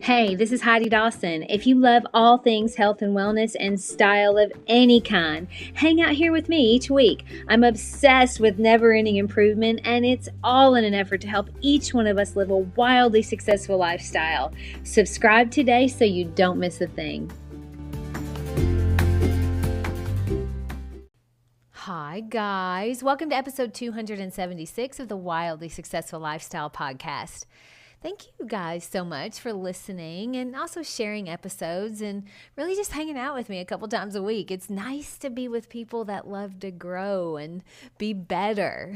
Hey, this is Heidi Dawson. If you love all things health and wellness and style of any kind, hang out here with me each week. I'm obsessed with never-ending improvement, and it's all in an effort to help each one of us live a wildly successful lifestyle. Subscribe today so you don't miss a thing. Hi, guys. Welcome to episode 276 of the Wildly Successful Lifestyle Podcast. Thank you guys so much for listening and also sharing episodes and really just hanging out with me a couple times a week. It's nice to be with people that love to grow and be better.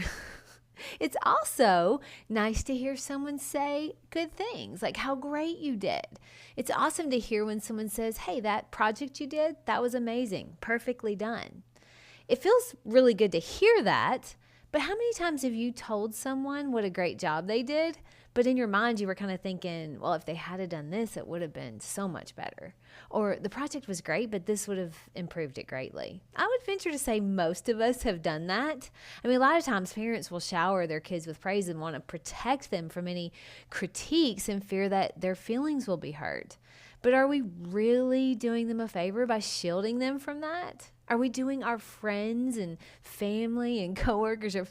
It's also nice to hear someone say good things, like how great you did. It's awesome to hear when someone says, hey, that project you did, that was amazing, perfectly done. It feels really good to hear that, but how many times have you told someone what a great job they did, but in your mind you were kind of thinking, well, if they had done this, it would have been so much better. Or the project was great, but this would have improved it greatly. I would venture to say most of us have done that. I mean, a lot of times parents will shower their kids with praise and want to protect them from any critiques and fear that their feelings will be hurt. But are we really doing them a favor by shielding them from that? Are we doing our friends and family and coworkers a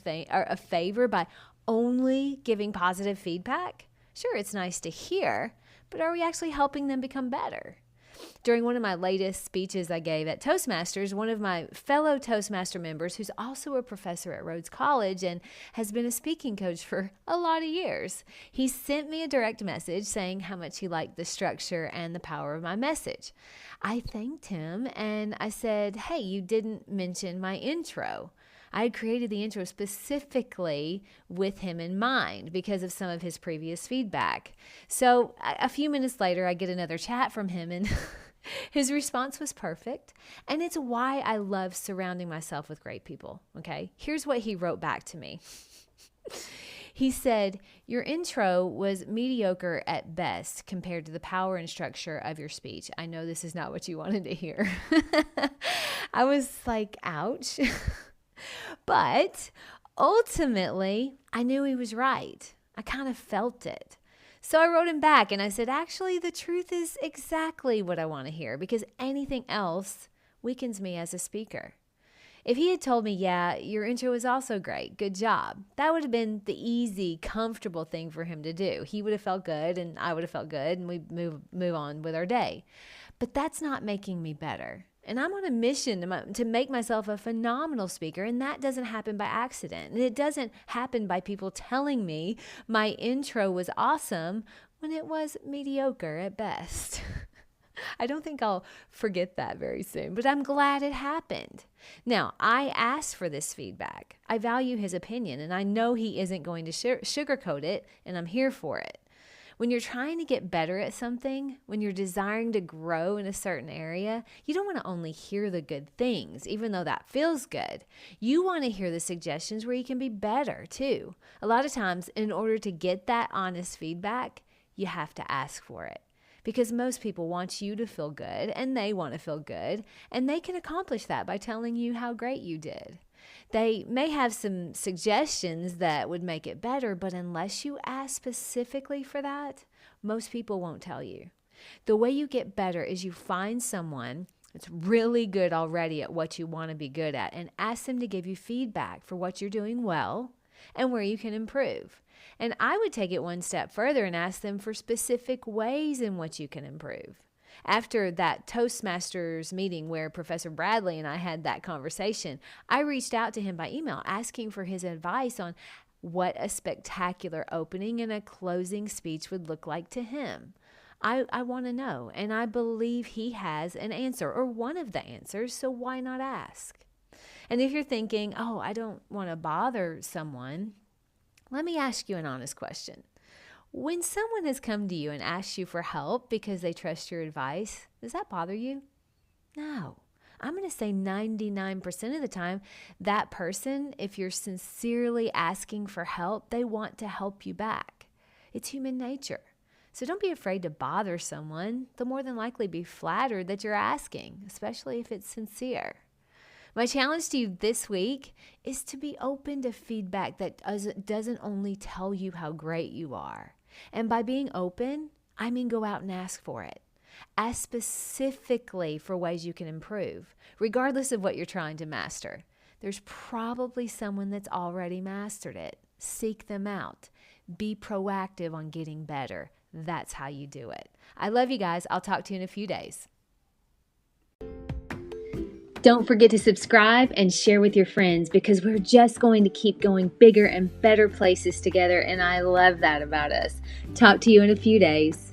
favor by only giving positive feedback? Sure, it's nice to hear, but are we actually helping them become better? During one of my latest speeches I gave at Toastmasters, one of my fellow Toastmaster members, who's also a professor at Rhodes College and has been a speaking coach for a lot of years, he sent me a direct message saying how much he liked the structure and the power of my message. I thanked him and I said, hey, you didn't mention my intro. I had created the intro specifically with him in mind because of some of his previous feedback. So a few minutes later, I get another chat from him and his response was perfect. And it's why I love surrounding myself with great people. Okay, here's what he wrote back to me. He said, your intro was mediocre at best compared to the power and structure of your speech. I know this is not what you wanted to hear. I was like, ouch. But ultimately, I knew he was right. I kind of felt it. So I wrote him back and I said, actually, the truth is exactly what I want to hear because anything else weakens me as a speaker. If he had told me, yeah, your intro was also great, good job, that would have been the easy, comfortable thing for him to do. He would have felt good and I would have felt good and we'd move on with our day. But that's not making me better. And I'm on a mission to make myself a phenomenal speaker, and that doesn't happen by accident. And it doesn't happen by people telling me my intro was awesome when it was mediocre at best. I don't think I'll forget that very soon, but I'm glad it happened. Now, I asked for this feedback. I value his opinion, and I know he isn't going to sugarcoat it, and I'm here for it. When you're trying to get better at something, when you're desiring to grow in a certain area, you don't want to only hear the good things, even though that feels good. You want to hear the suggestions where you can be better too. A lot of times, in order to get that honest feedback, you have to ask for it. Because most people want you to feel good, and they want to feel good, and they can accomplish that by telling you how great you did. They may have some suggestions that would make it better, but unless you ask specifically for that, most people won't tell you. The way you get better is you find someone that's really good already at what you want to be good at and ask them to give you feedback for what you're doing well and where you can improve. And I would take it one step further and ask them for specific ways in which you can improve. After that Toastmasters meeting where Professor Bradley and I had that conversation, I reached out to him by email asking for his advice on what a spectacular opening and a closing speech would look like to him. I want to know, and I believe he has an answer or one of the answers, so why not ask? And if you're thinking, oh, I don't want to bother someone, let me ask you an honest question. When someone has come to you and asked you for help because they trust your advice, does that bother you? No. I'm going to say 99% of the time, that person, if you're sincerely asking for help, they want to help you back. It's human nature. So don't be afraid to bother someone. They'll more than likely be flattered that you're asking, especially if it's sincere. My challenge to you this week is to be open to feedback that doesn't only tell you how great you are. And by being open, I mean, go out and ask for it. Ask specifically for ways you can improve, regardless of what you're trying to master. There's probably someone that's already mastered it. Seek them out. Be proactive on getting better. That's how you do it. I love you guys. I'll talk to you in a few days. Don't forget to subscribe and share with your friends, because we're just going to keep going bigger and better places together, and I love that about us. Talk to you in a few days.